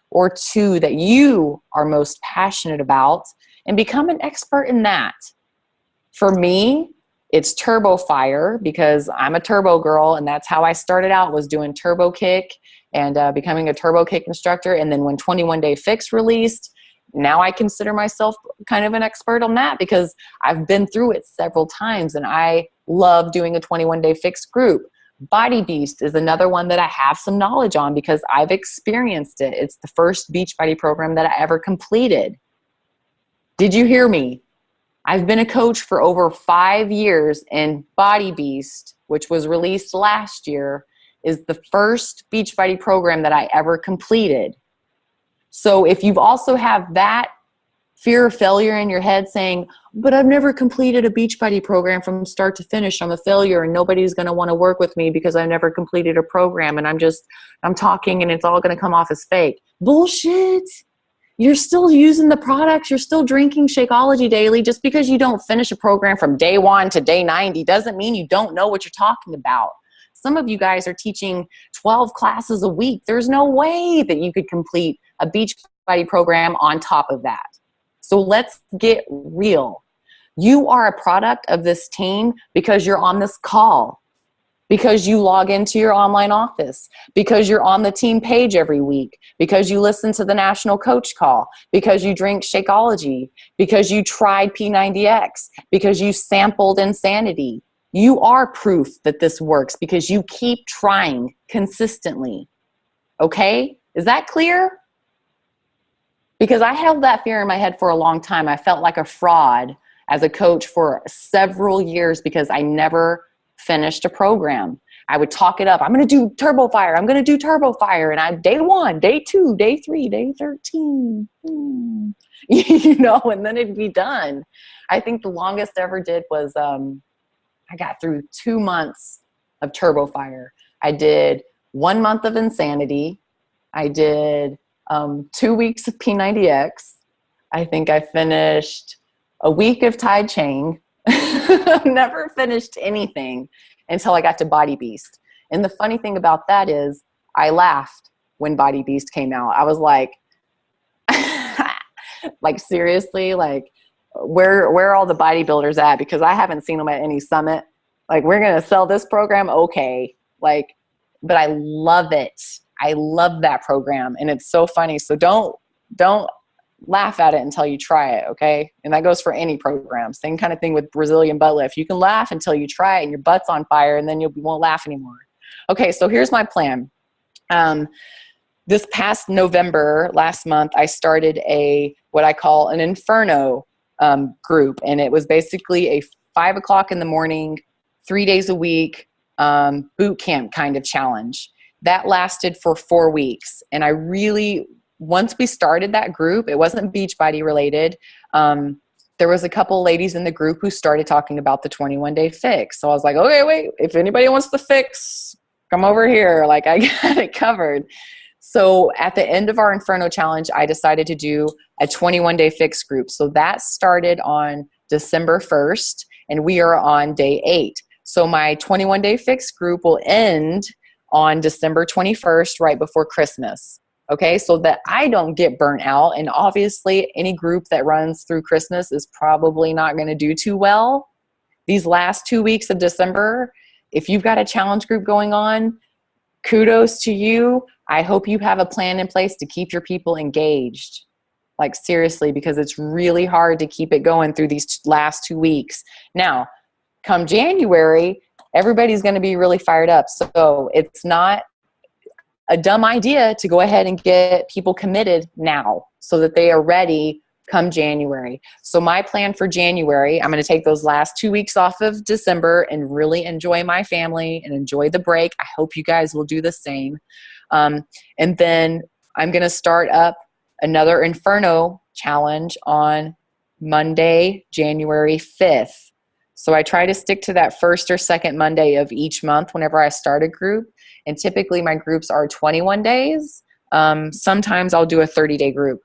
or two that you are most passionate about and become an expert in that. For me, it's Turbo Fire, because I'm a turbo girl, and that's how I started out, was doing Turbo Kick and becoming a Turbo Kick instructor. And then when 21 Day Fix released, now I consider myself kind of an expert on that, because I've been through it several times and I love doing a 21 Day Fix group. Body Beast is another one that I have some knowledge on because I've experienced it. It's the first Beachbody program that I ever completed. Did you hear me? I've been a coach for over 5 years, and Body Beast, which was released last year, is the first Beachbody program that I ever completed. So if you've also have that fear of failure in your head saying, but I've never completed a Beachbody program from start to finish, I'm a failure and nobody's going to want to work with me because I've never completed a program and I'm talking and it's all going to come off as fake. Bullshit. You're still using the products. You're still drinking Shakeology daily. Just because you don't finish a program from day 1 to day 90 doesn't mean you don't know what you're talking about. Some of you guys are teaching 12 classes a week. There's no way that you could complete a Beachbody program on top of that. So let's get real. You are a product of this team because you're on this call, because you log into your online office, because you're on the team page every week, because you listen to the national coach call, because you drink Shakeology, because you tried P90X, because you sampled Insanity. You are proof that this works because you keep trying consistently. Okay? Is that clear? Because I held that fear in my head for a long time. I felt like a fraud as a coach for several years because I never finished a program. I would talk it up. I'm going to do Turbo Fire. I'm going to do Turbo Fire. And I'm day 1, day 2, day 3, day 13. You know, and then it'd be done. I think the longest I ever did was I got through 2 months of Turbo Fire. I did 1 month of Insanity. I did 2 weeks of P90X. I think I finished a week of Tide Chain. Never finished anything until I got to Body Beast. And the funny thing about that is I laughed when Body Beast came out. I was like, like seriously, like where are all the bodybuilders at? Because I haven't seen them at any summit. Like, we're going to sell this program. Okay. Like, but I love it. I love that program. And it's so funny. So don't laugh at it until you try it. Okay. And that goes for any program. Same kind of thing with Brazilian butt lift. You can laugh until you try it and your butt's on fire, and then you won't laugh anymore. Okay. So here's my plan. This past November, last month, I started what I call an Inferno group. And it was basically a 5 o'clock in the morning, 3 days a week boot camp kind of challenge. That lasted for 4 weeks. And I really, once we started that group, it wasn't Beachbody related. There was a couple ladies in the group who started talking about the 21 Day Fix. So I was like, okay, wait, if anybody wants the fix, come over here. Like, I got it covered. So at the end of our Inferno challenge, I decided to do a 21 Day Fix group. So that started on December 1st, and we are on day 8. So my 21 Day Fix group will end on December 21st, right before Christmas. Okay, so that I don't get burnt out. And obviously, any group that runs through Christmas is probably not going to do too well. These last 2 weeks of December, if you've got a challenge group going on, kudos to you. I hope you have a plan in place to keep your people engaged. Like, seriously, because it's really hard to keep it going through these last 2 weeks. Now, come January, everybody's going to be really fired up. So it's not, a dumb idea to go ahead and get people committed now so that they are ready come January. So my plan for January, I'm going to take those last 2 weeks off of December and really enjoy my family and enjoy the break. I hope you guys will do the same. And then I'm going to start up another Inferno challenge on Monday, January 5th. So I try to stick to that first or second Monday of each month whenever I start a group. And typically my groups are 21 days. Sometimes I'll do a 30-day group.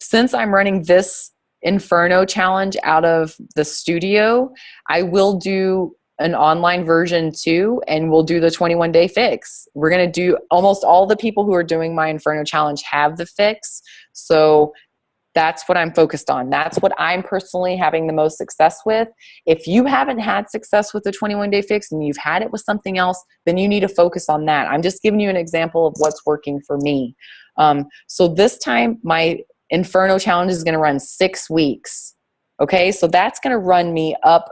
Since I'm running this Inferno challenge out of the studio, I will do an online version too, and we'll do the 21-day fix. We're going to do, almost all the people who are doing my Inferno challenge have the fix. So that's what I'm focused on. That's what I'm personally having the most success with. If you haven't had success with the 21-day fix and you've had it with something else, then you need to focus on that. I'm just giving you an example of what's working for me. So this time, my Inferno challenge is going to run 6 weeks. Okay, so that's going to run me up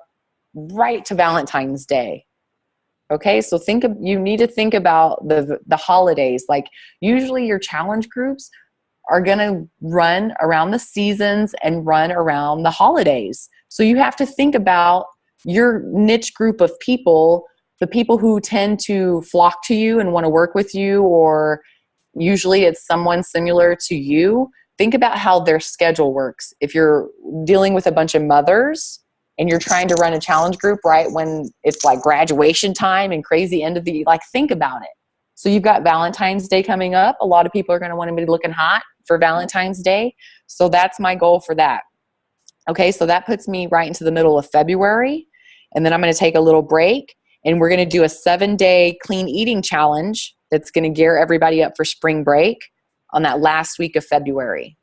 right to Valentine's Day. Okay, so you need to think about the holidays. Like usually your challenge groups are going to run around the seasons and run around the holidays. So you have to think about your niche group of people, the people who tend to flock to you and want to work with you, or usually it's someone similar to you. Think about how their schedule works. If you're dealing with a bunch of mothers and you're trying to run a challenge group right when it's like graduation time and crazy end of the, like, think about it. So you've got Valentine's Day coming up. A lot of people are going to want to be looking hot for Valentine's Day. So that's my goal for that. Okay, so that puts me right into the middle of February. And then I'm going to take a little break and we're going to do a 7-day clean eating challenge that's going to gear everybody up for spring break on that last week of February.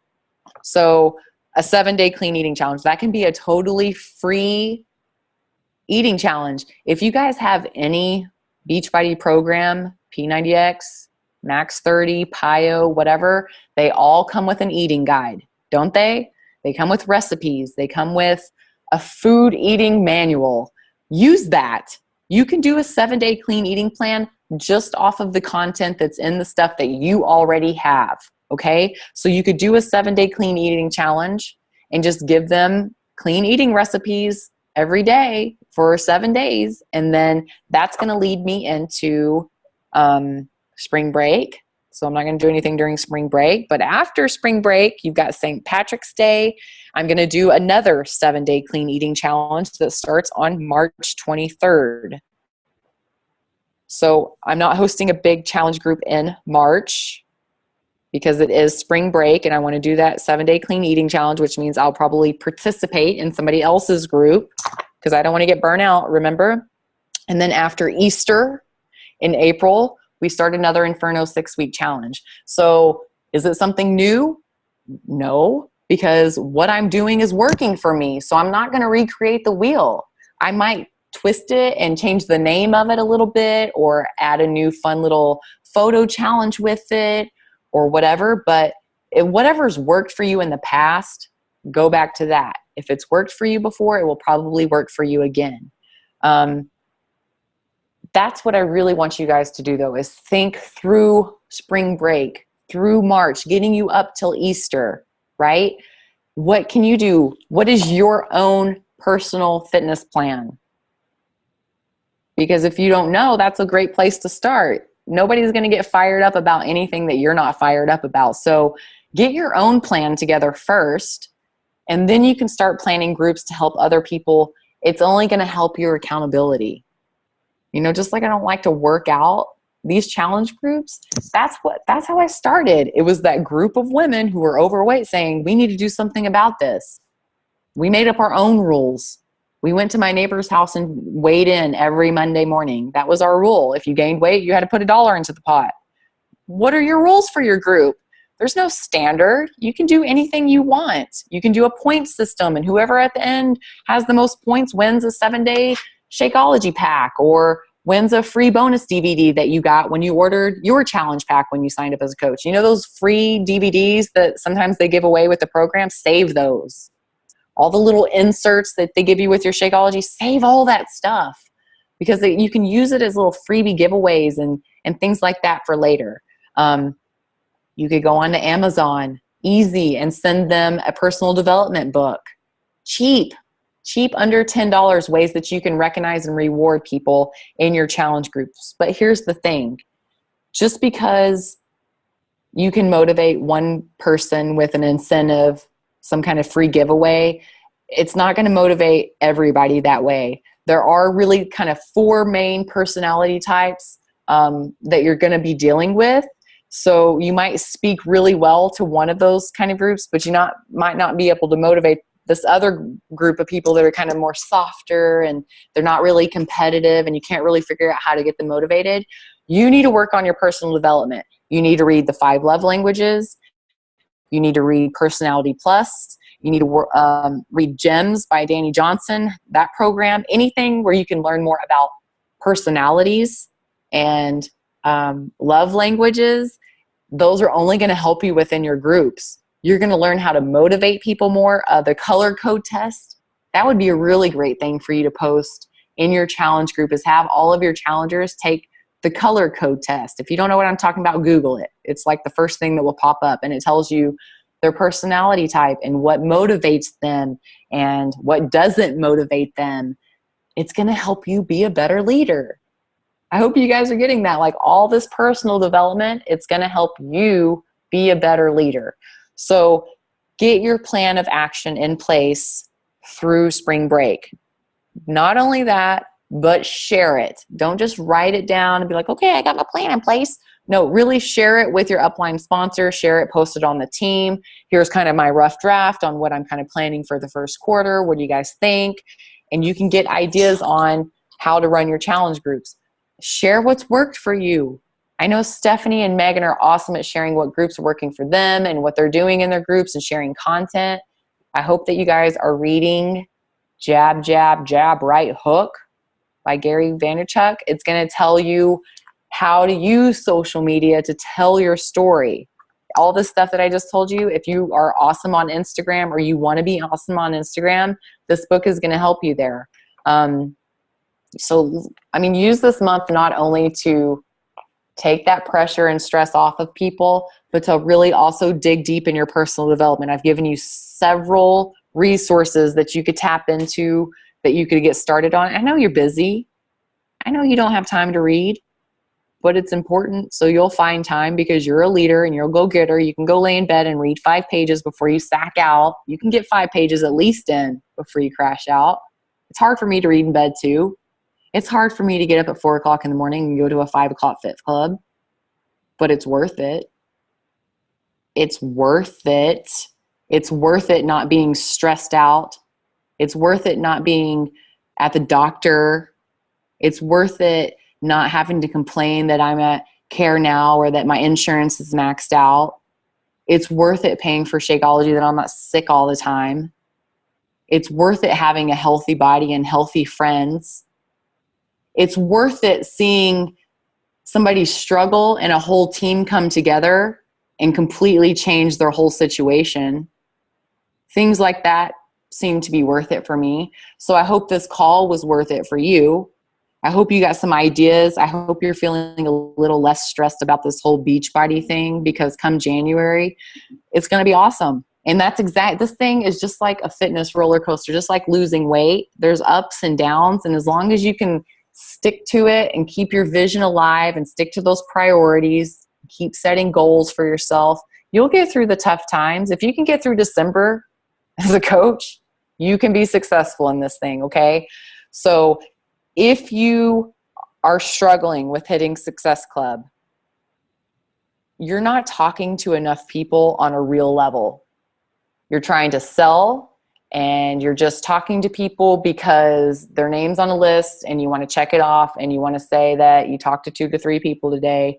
So a 7-day clean eating challenge, that can be a totally free eating challenge. If you guys have any Beachbody program, P90X, Max 30, PiYo, whatever, they all come with an eating guide, don't they? They come with recipes. They come with a food eating manual. Use that. You can do a 7-day clean eating plan just off of the content that's in the stuff that you already have, okay? So you could do a 7-day clean eating challenge and just give them clean eating recipes every day for 7 days, and then that's going to lead me into spring break. So I'm not going to do anything during spring break, but after spring break, you've got St. Patrick's Day. I'm going to do another 7-day clean eating challenge that starts on March 23rd. So I'm not hosting a big challenge group in March because it is spring break and I want to do that 7-day clean eating challenge, which means I'll probably participate in somebody else's group because I don't want to get burnt out, remember? And then after Easter in April, we start another Inferno 6-week challenge. So is it something new? No, because what I'm doing is working for me. So I'm not going to recreate the wheel. I might twist it and change the name of it a little bit or add a new fun little photo challenge with it or whatever. But whatever's worked for you in the past, go back to that. If it's worked for you before, it will probably work for you again. That's what I really want you guys to do, though, is think through spring break, through March, getting you up till Easter, right? What can you do? What is your own personal fitness plan? Because if you don't know, that's a great place to start. Nobody's going to get fired up about anything that you're not fired up about. So get your own plan together first, and then you can start planning groups to help other people. It's only going to help your accountability. You know, just like I don't like to work out, these challenge groups, that's how I started. It was that group of women who were overweight saying, we need to do something about this. We made up our own rules. We went to my neighbor's house and weighed in every Monday morning. That was our rule. If you gained weight, you had to put $1 into the pot. What are your rules for your group? There's no standard. You can do anything you want. You can do a point system, and whoever at the end has the most points wins a 7-day Shakeology pack or wins a free bonus DVD that you got when you ordered your challenge pack when you signed up as a coach. You know those free DVDs that sometimes they give away with the program? Save those. All the little inserts that they give you with your Shakeology, save all that stuff because you can use it as little freebie giveaways and things like that for later. You could go on to Amazon, easy, and send them a personal development book. Cheap, under $10, ways that you can recognize and reward people in your challenge groups. But here's the thing. Just because you can motivate one person with an incentive, some kind of free giveaway, it's not going to motivate everybody that way. There are really kind of 4 main personality types that you're going to be dealing with. So you might speak really well to one of those kind of groups, but might not be able to motivate this other group of people that are kind of more softer and they're not really competitive and you can't really figure out how to get them motivated. You need to work on your personal development. You need to read the 5 love languages. You need to read Personality Plus. You need to read Gems by Danny Johnson, that program. Anything where you can learn more about personalities and love languages, those are only going to help you within your groups. You're going to learn how to motivate people more. The color code test, that would be a really great thing for you to post in your challenge group, is have all of your challengers take the color code test. If you don't know what I'm talking about, Google it. It's like the first thing that will pop up, and it tells you their personality type and what motivates them and what doesn't motivate them. It's going to help you be a better leader. I hope you guys are getting that. Like, all this personal development, it's going to help you be a better leader. So get your plan of action in place through spring break. Not only that, but share it. Don't just write it down and be like, okay, I got my plan in place. No, really share it with your upline sponsor. Share it, post it on the team. Here's kind of my rough draft on what I'm kind of planning for the first quarter. What do you guys think? And you can get ideas on how to run your challenge groups. Share what's worked for you. I know Stephanie and Megan are awesome at sharing what groups are working for them and what they're doing in their groups and sharing content. I hope that you guys are reading Jab, Jab, Jab, Right Hook by Gary Vaynerchuk. It's going to tell you how to use social media to tell your story. All this stuff that I just told you, if you are awesome on Instagram or you want to be awesome on Instagram, this book is going to help you there. So, I mean, use this month not only to take that pressure and stress off of people, but to really also dig deep in your personal development. I've given you several resources that you could tap into, that you could get started on. I know you're busy. I know you don't have time to read, but it's important. So you'll find time because you're a leader and you're a go-getter. You can go lay in bed and read 5 pages before you sack out. You can get 5 pages at least in before you crash out. It's hard for me to read in bed too. It's hard for me to get up at 4 o'clock in the morning and go to a 5 o'clock fit club, but it's worth it. It's worth it. It's worth it not being stressed out. It's worth it not being at the doctor. It's worth it not having to complain that I'm at Care Now or that my insurance is maxed out. It's worth it paying for Shakeology that I'm not sick all the time. It's worth it having a healthy body and healthy friends. It's worth it seeing somebody struggle and a whole team come together and completely change their whole situation. Things like that seem to be worth it for me. So I hope this call was worth it for you. I hope you got some ideas. I hope you're feeling a little less stressed about this whole Beachbody thing, because come January, it's going to be awesome. And that's this thing is just like a fitness roller coaster, just like losing weight. There's ups and downs. And as long as you can stick to it and keep your vision alive and stick to those priorities, keep setting goals for yourself, you'll get through the tough times. If you can get through December as a coach, you can be successful in this thing, okay? So if you are struggling with hitting Success Club, you're not talking to enough people on a real level. You're trying to sell, and you're just talking to people because their name's on a list and you want to check it off and you want to say that you talked to 2 to 3 people today.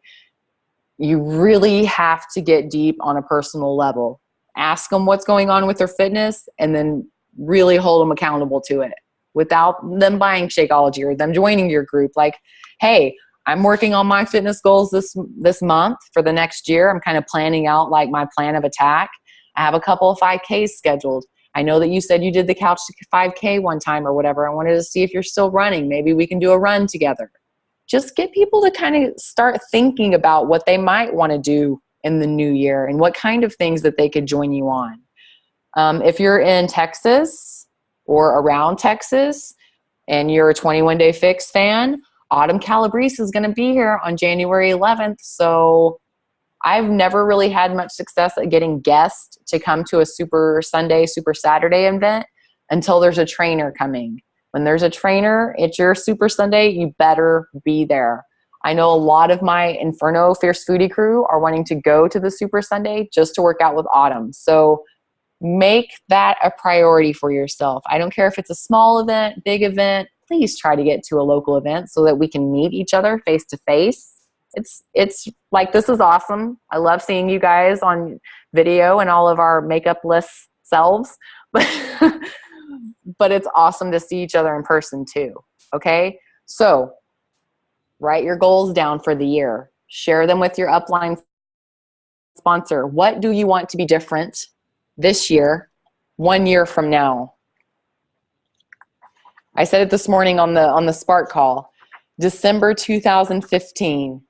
You really have to get deep on a personal level. Ask them what's going on with their fitness and then really hold them accountable to it without them buying Shakeology or them joining your group. Like, hey, I'm working on my fitness goals this month for the next year. I'm kind of planning out like my plan of attack. I have a couple of 5Ks scheduled. I know that you said you did the Couch to 5K one time or whatever. I wanted to see if you're still running. Maybe we can do a run together. just get people to kind of start thinking about what they might want to do in the new year and what kind of things that they could join you on. If you're in Texas or around Texas and you're a 21 Day Fix fan, Autumn Calabrese is going to be here on January 11th. So I've never really had much success at getting guests to come to a Super Sunday, Super Saturday event until there's a trainer coming. When there's a trainer at your Super Sunday, you better be there. I know a lot of my Inferno Fierce Foodie crew are wanting to go to the Super Sunday just to work out with Autumn. So make that a priority for yourself. I don't care if it's a small event, big event, please try to get to a local event so that we can meet each other face to face. It's like, this is awesome. I love seeing you guys on video and all of our makeup-less selves, but it's awesome to see each other in person too. Okay. So write your goals down for the year, share them with your upline sponsor. What do you want to be different this year, 1 year from now? I said it this morning on the Spark call, December 2015.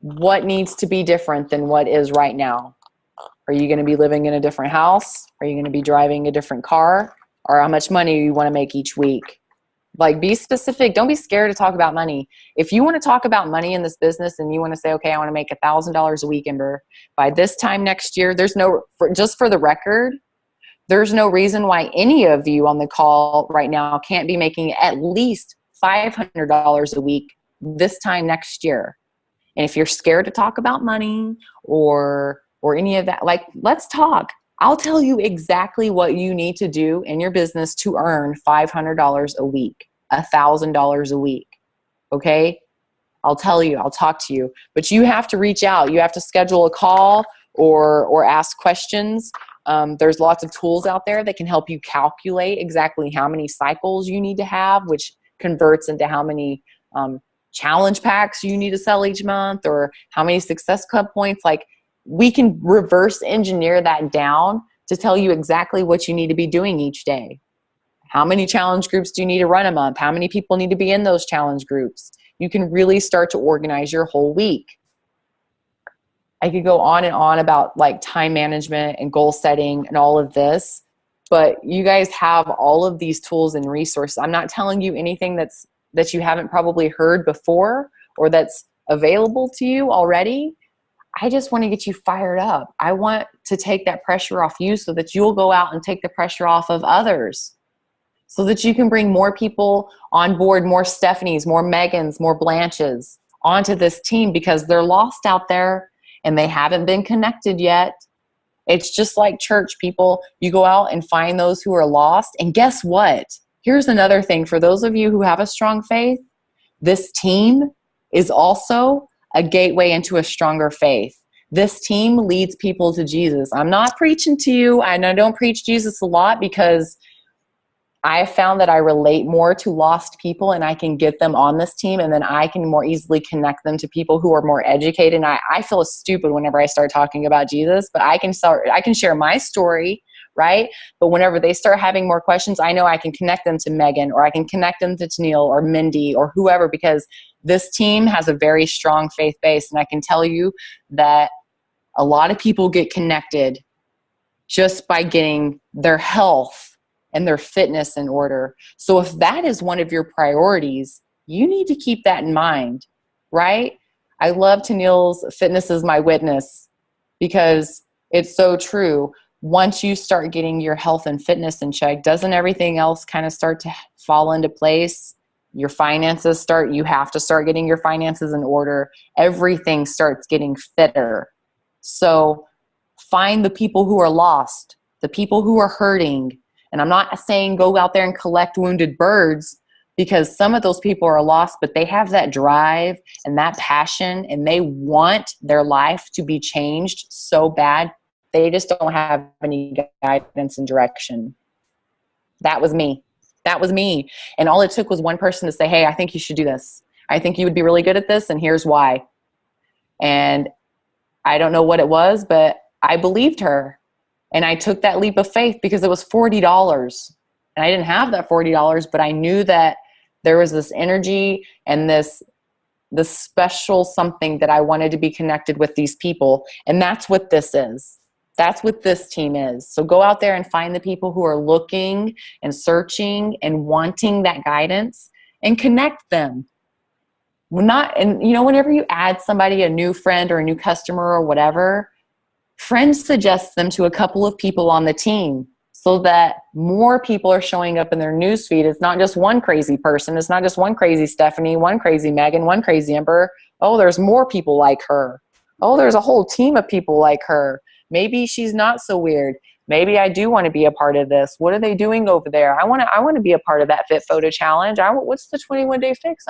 What needs to be different than what is right now? Are you going to be living in a different house? Are you going to be driving a different car? Or how much money you want to make each week? Like, be specific. Don't be scared to talk about money. If you want to talk about money in this business and you want to say, okay, I want to make $1,000 a week, Ember, by this time next year, just for the record, there's no reason why any of you on the call right now can't be making at least $500 a week this time next year. And if you're scared to talk about money or any of that, like, let's talk. I'll tell you exactly what you need to do in your business to earn $500 a week, $1,000 a week. Okay? I'll tell you, I'll talk to you, but you have to reach out. You have to schedule a call or ask questions. There's lots of tools out there that can help you calculate exactly how many cycles you need to have, which converts into how many challenge packs you need to sell each month, or how many Success Club points. Like, we can reverse engineer that down to tell you exactly what you need to be doing each day. How many challenge groups do you need to run a month? How many people need to be in those challenge groups? You can really start to organize your whole week. I could go on and on about like time management and goal setting and all of this, but you guys have all of these tools and resources. I'm not telling you anything that you haven't probably heard before or that's available to you already. I just want to get you fired up. I want to take that pressure off you so that you'll go out and take the pressure off of others, so that you can bring more people on board, more Stephanies, more Megans, more Blanches onto this team, because they're lost out there and they haven't been connected yet. It's just like church, people. You go out and find those who are lost. And guess what? Here's another thing. For those of you who have a strong faith, this team is also a gateway into a stronger faith. This team leads people to Jesus. I'm not preaching to you. I don't preach Jesus a lot because I found that I relate more to lost people and I can get them on this team, and then I can more easily connect them to people who are more educated. And I feel stupid whenever I start talking about Jesus, but I can share my story, right? But whenever they start having more questions, I know I can connect them to Megan, or I can connect them to Tennille or Mindy or whoever, because this team has a very strong faith base. And I can tell you that a lot of people get connected just by getting their health and their fitness in order. So if that is one of your priorities, you need to keep that in mind, right? I love Tennille's "Fitness is my witness," because it's so true. Once you start getting your health and fitness in check, doesn't everything else kind of start to fall into place? Your finances you have to start getting your finances in order. Everything starts getting fitter. So find the people who are lost, the people who are hurting. And I'm not saying go out there and collect wounded birds, because some of those people are lost, but they have that drive and that passion, and they want their life to be changed so bad. They just don't have any guidance and direction. That was me. That was me. And all it took was one person to say, hey, I think you should do this. I think you would be really good at this, and here's why. And I don't know what it was, but I believed her. And I took that leap of faith because it was $40. And I didn't have that $40, but I knew that there was this energy and this the special something that I wanted to be connected with these people. And that's what this is. That's what this team is. So go out there and find the people who are looking and searching and wanting that guidance and connect them. Whenever you add somebody, a new friend or a new customer or whatever, friends suggest them to a couple of people on the team so that more people are showing up in their newsfeed. It's not just one crazy person. It's not just one crazy Stephanie, one crazy Megan, one crazy Ember. Oh, there's more people like her. Oh, there's a whole team of people like her. Maybe she's not so weird. Maybe I do want to be a part of this. What are they doing over there? I want to be a part of that Fit Photo Challenge. What's the 21-day fix?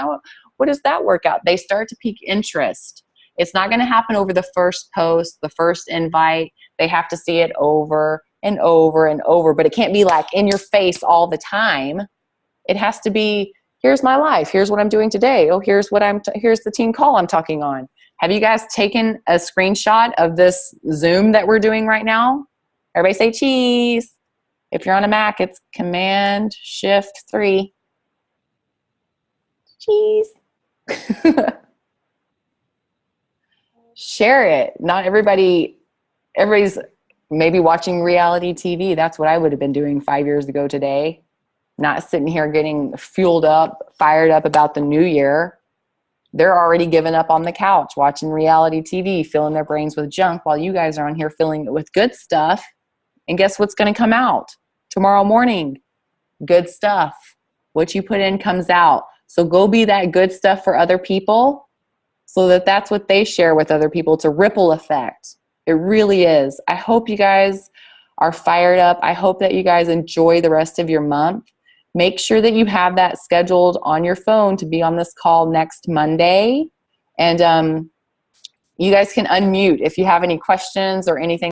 What is that workout? They start to pique interest. It's not going to happen over the first post, the first invite. They have to see it over and over and over, but it can't be like in your face all the time. It has to be, here's my life. Here's what I'm doing today. Oh, here's the team call I'm talking on. Have you guys taken a screenshot of this Zoom that we're doing right now? Everybody say cheese. If you're on a Mac, it's Command-Shift-3. Cheese. Share it. Not everybody's maybe watching reality TV. That's what I would have been doing 5 years ago today. Not sitting here getting fueled up, fired up about the new year. They're already giving up on the couch, watching reality TV, filling their brains with junk while you guys are on here filling it with good stuff. And guess what's going to come out tomorrow morning? Good stuff. What you put in comes out. So go be that good stuff for other people so that that's what they share with other people. It's a ripple effect. It really is. I hope you guys are fired up. I hope that you guys enjoy the rest of your month. Make sure that you have that scheduled on your phone to be on this call next Monday. And you guys can unmute if you have any questions or anything.